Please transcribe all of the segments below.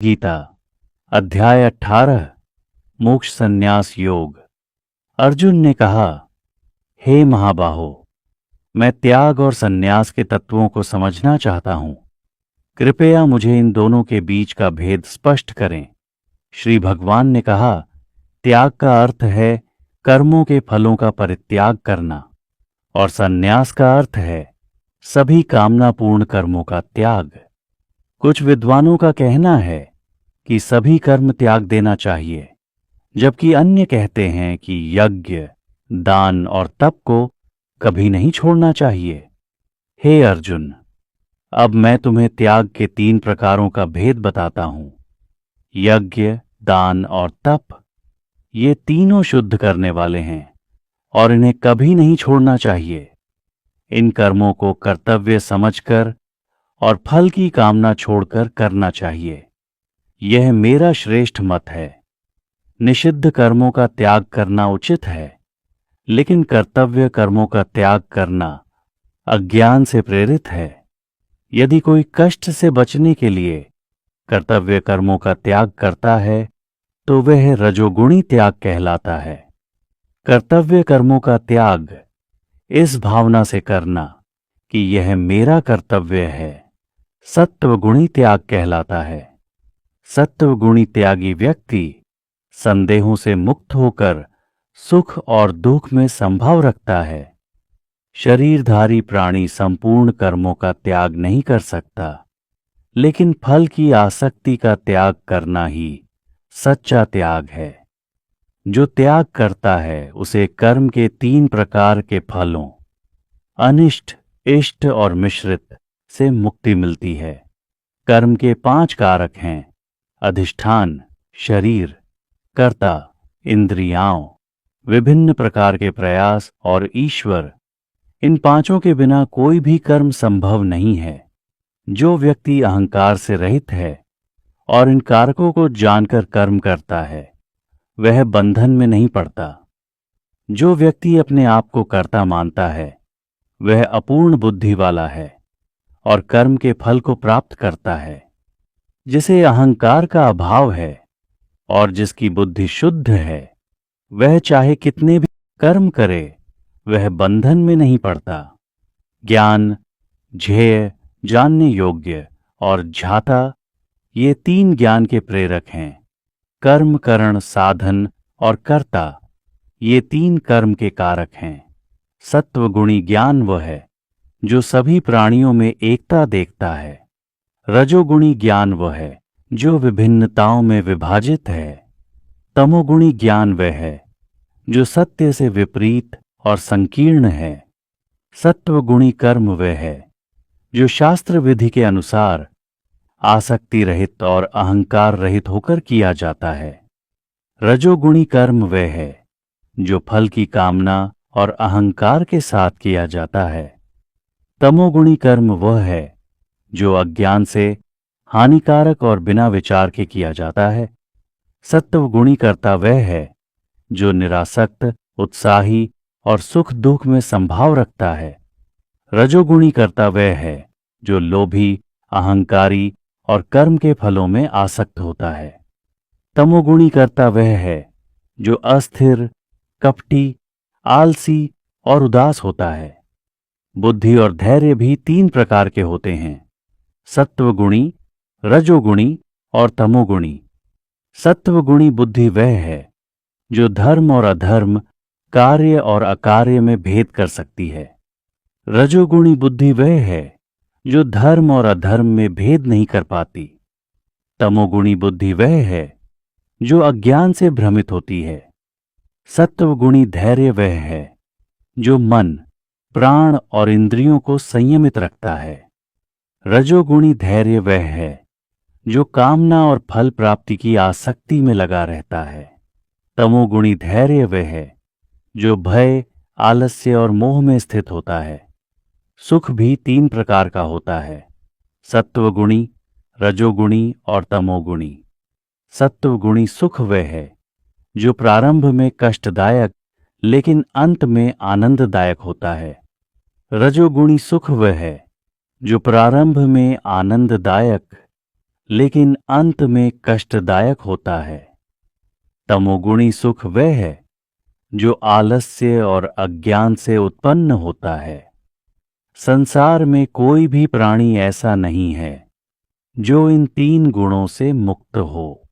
गीता अध्याय 18 मोक्ष संन्यास योग। अर्जुन ने कहा, हे महाबाहो, मैं त्याग और संन्यास के तत्वों को समझना चाहता हूं। कृपया मुझे इन दोनों के बीच का भेद स्पष्ट करें। श्री भगवान ने कहा, त्याग का अर्थ है कर्मों के फलों का परित्याग करना और संन्यास का अर्थ है सभी कामनापूर्ण कर्मों का त्याग। कुछ विद्वानों का कहना है कि सभी कर्म त्याग देना चाहिए, जबकि अन्य कहते हैं कि यज्ञ, दान और तप को कभी नहीं छोड़ना चाहिए। हे अर्जुन, अब मैं तुम्हें त्याग के 3 प्रकारों का भेद बताता हूं। यज्ञ, दान और तप, ये तीनों शुद्ध करने वाले हैं और इन्हें कभी नहीं छोड़ना चाहिए। इन कर्मों को कर्तव्य समझकर और फल की कामना छोड़कर करना चाहिए। यह मेरा श्रेष्ठ मत है। निषिद्ध कर्मों का त्याग करना उचित है, लेकिन कर्तव्य कर्मों का त्याग करना अज्ञान से प्रेरित है। यदि कोई कष्ट से बचने के लिए कर्तव्य कर्मों का त्याग करता है तो वह रजोगुणी त्याग कहलाता है। कर्तव्य कर्मों का त्याग इस भावना से करना कि यह मेरा कर्तव्य है, सत्वगुणी त्याग कहलाता है। सत्वगुणी त्यागी व्यक्ति संदेहों से मुक्त होकर सुख और दुख में संभव रखता है। शरीरधारी प्राणी संपूर्ण कर्मों का त्याग नहीं कर सकता, लेकिन फल की आसक्ति का त्याग करना ही सच्चा त्याग है। जो त्याग करता है उसे कर्म के 3 प्रकार के फलों, अनिष्ट, इष्ट और मिश्रित से मुक्ति मिलती है। कर्म के 5 कारक हैं: अधिष्ठान, शरीर, कर्ता, इंद्रियां, विभिन्न प्रकार के प्रयास और ईश्वर। इन 5 के बिना कोई भी कर्म संभव नहीं है। जो व्यक्ति अहंकार से रहित है और इन कारकों को जानकर कर्म करता है, वह बंधन में नहीं पड़ता। जो व्यक्ति अपने आप को कर्ता मानता है, वह अपूर्ण बुद्धि वाला है और कर्म के फल को प्राप्त करता है। जिसे अहंकार का अभाव है और जिसकी बुद्धि शुद्ध है, वह चाहे कितने भी कर्म करे, वह बंधन में नहीं पड़ता। ज्ञान, ध्येय, जानने योग्य और झाता, ये 3 ज्ञान के प्रेरक हैं। कर्म, करण, साधन और कर्ता, ये 3 कर्म के कारक हैं। सत्वगुणी ज्ञान वह है जो सभी प्राणियों में एकता देखता है। रजोगुणी ज्ञान वह है जो विभिन्नताओं में विभाजित है। तमोगुणी ज्ञान वह है जो सत्य से विपरीत और संकीर्ण है। सत्वगुणी कर्म वह है जो शास्त्र विधि के अनुसार आसक्ति रहित और अहंकार रहित होकर किया जाता है। रजोगुणी कर्म वह है जो फल की कामना और अहंकार के साथ किया जाता है। तमोगुणी कर्म वह है जो अज्ञान से हानिकारक और बिना विचार के किया जाता है। सत्वगुणी कर्ता वह है जो निरासक्त, उत्साही और सुख दुख में संभाव रखता है। रजोगुणी कर्ता वह है जो लोभी, अहंकारी और कर्म के फलों में आसक्त होता है। तमोगुणी कर्ता वह है जो अस्थिर, कपटी, आलसी और उदास होता है। बुद्धि और धैर्य भी 3 प्रकार के होते हैं: सत्वगुणी, रजोगुणी और तमोगुणी। सत्वगुणी बुद्धि वह है जो धर्म और अधर्म, कार्य और अकार्य में भेद कर सकती है। रजोगुणी बुद्धि वह है जो धर्म और अधर्म में भेद नहीं कर पाती। तमोगुणी बुद्धि वह है जो अज्ञान से भ्रमित होती है। सत्वगुणी धैर्य वह है जो मन, प्राण और इंद्रियों को संयमित रखता है। रजोगुणी धैर्य वह है जो कामना और फल प्राप्ति की आसक्ति में लगा रहता है। तमोगुणी धैर्य वह है जो भय, आलस्य और मोह में स्थित होता है। सुख भी 3 प्रकार का होता है: सत्वगुणी, रजोगुणी और तमोगुणी। सत्वगुणी सुख वह है जो प्रारंभ में कष्टदायक लेकिन अंत में आनंददायक होता है। रजोगुणी सुख वह है जो प्रारंभ में आनंददायक लेकिन अंत में कष्टदायक होता है। तमोगुणी सुख वह है जो आलस्य और अज्ञान से उत्पन्न होता है। संसार में कोई भी प्राणी ऐसा नहीं है जो इन 3 गुणों से मुक्त हो।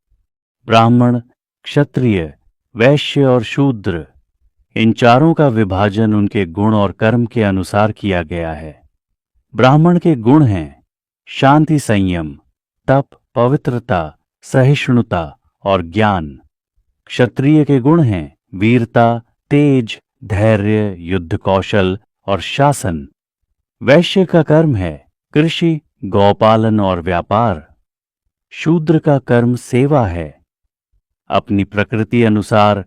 ब्राह्मण, क्षत्रिय, वैश्य और शूद्र, इन चारों का विभाजन उनके गुण और कर्म के अनुसार किया गया है। ब्राह्मण के गुण हैं शांति, संयम, तप, पवित्रता, सहिष्णुता और ज्ञान। क्षत्रिय के गुण हैं वीरता, तेज, धैर्य, युद्ध कौशल और शासन। वैश्य का कर्म है कृषि, गौपालन और व्यापार। शूद्र का कर्म सेवा है। अपनी प्रकृति अनुसार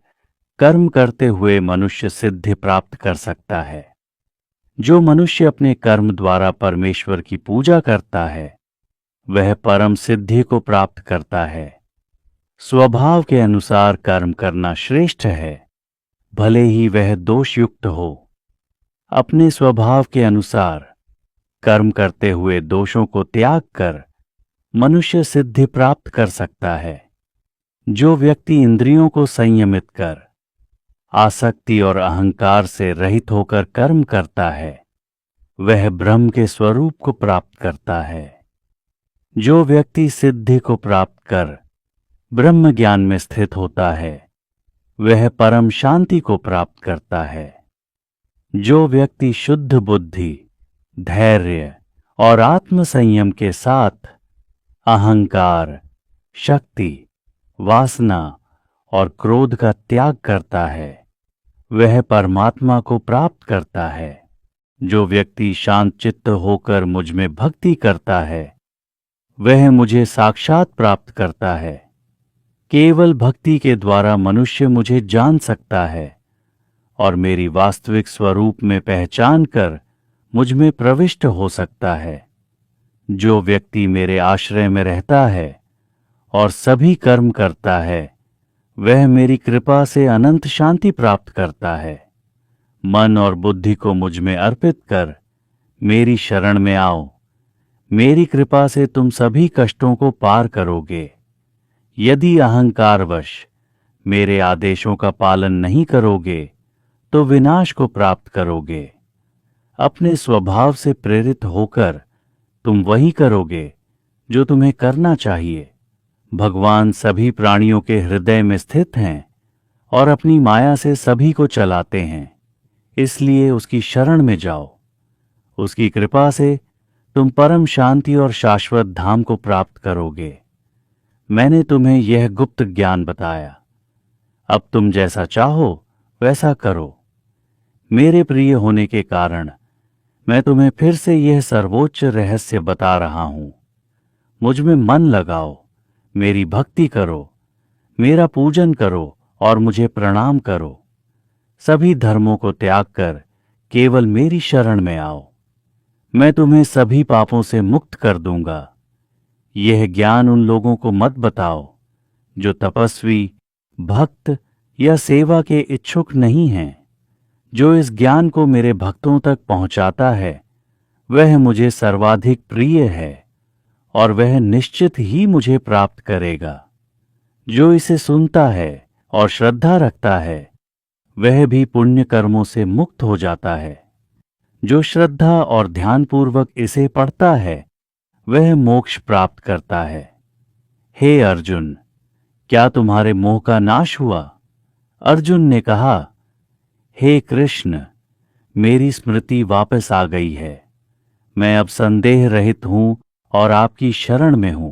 कर्म करते हुए मनुष्य सिद्धि प्राप्त कर सकता है। जो मनुष्य अपने कर्म द्वारा परमेश्वर की पूजा करता है वह परम सिद्धि को प्राप्त करता है। स्वभाव के अनुसार कर्म करना श्रेष्ठ है, भले ही वह दोषयुक्त हो। अपने स्वभाव के अनुसार कर्म करते हुए दोषों को त्याग कर मनुष्य सिद्धि प्राप्त कर सकता है। जो व्यक्ति इंद्रियों को संयमित कर आसक्ति और अहंकार से रहित होकर कर्म करता है वह ब्रह्म के स्वरूप को प्राप्त करता है। जो व्यक्ति सिद्धि को प्राप्त कर ब्रह्म ज्ञान में स्थित होता है वह परम शांति को प्राप्त करता है। जो व्यक्ति शुद्ध बुद्धि, धैर्य और आत्म संयम के साथ अहंकार, शक्ति, वासना और क्रोध का त्याग करता है वह परमात्मा को प्राप्त करता है। जो व्यक्ति शांत चित्त होकर मुझ में भक्ति करता है वह मुझे साक्षात प्राप्त करता है। केवल भक्ति के द्वारा मनुष्य मुझे जान सकता है और मेरी वास्तविक स्वरूप में पहचान कर मुझ में प्रविष्ट हो सकता है। जो व्यक्ति मेरे आश्रय में रहता है और सभी कर्म करता है वह मेरी कृपा से अनंत शांति प्राप्त करता है। मन और बुद्धि को मुझ में अर्पित कर मेरी शरण में आओ। मेरी कृपा से तुम सभी कष्टों को पार करोगे। यदि अहंकारवश मेरे आदेशों का पालन नहीं करोगे तो विनाश को प्राप्त करोगे। अपने स्वभाव से प्रेरित होकर तुम वही करोगे जो तुम्हें करना चाहिए। भगवान सभी प्राणियों के हृदय में स्थित हैं और अपनी माया से सभी को चलाते हैं, इसलिए उसकी शरण में जाओ। उसकी कृपा से तुम परम शांति और शाश्वत धाम को प्राप्त करोगे। मैंने तुम्हें यह गुप्त ज्ञान बताया। अब तुम जैसा चाहो वैसा करो। मेरे प्रिय होने के कारण मैं तुम्हें फिर से यह सर्वोच्च रहस्य बता रहा हूं। मुझ में मन लगाओ, मेरी भक्ति करो, मेरा पूजन करो और मुझे प्रणाम करो। सभी धर्मों को त्याग कर केवल मेरी शरण में आओ। मैं तुम्हें सभी पापों से मुक्त कर दूंगा। यह ज्ञान उन लोगों को मत बताओ जो तपस्वी, भक्त या सेवा के इच्छुक नहीं हैं। जो इस ज्ञान को मेरे भक्तों तक पहुंचाता है वह मुझे सर्वाधिक प्रिय है और वह निश्चित ही मुझे प्राप्त करेगा। जो इसे सुनता है और श्रद्धा रखता है वह भी पुण्य कर्मों से मुक्त हो जाता है। जो श्रद्धा और ध्यानपूर्वक इसे पढ़ता है वह मोक्ष प्राप्त करता है। हे अर्जुन, क्या तुम्हारे मोह का नाश हुआ? अर्जुन ने कहा, हे कृष्ण, मेरी स्मृति वापस आ गई है। मैं अब संदेह रहित हूं और आपकी शरण में हूं।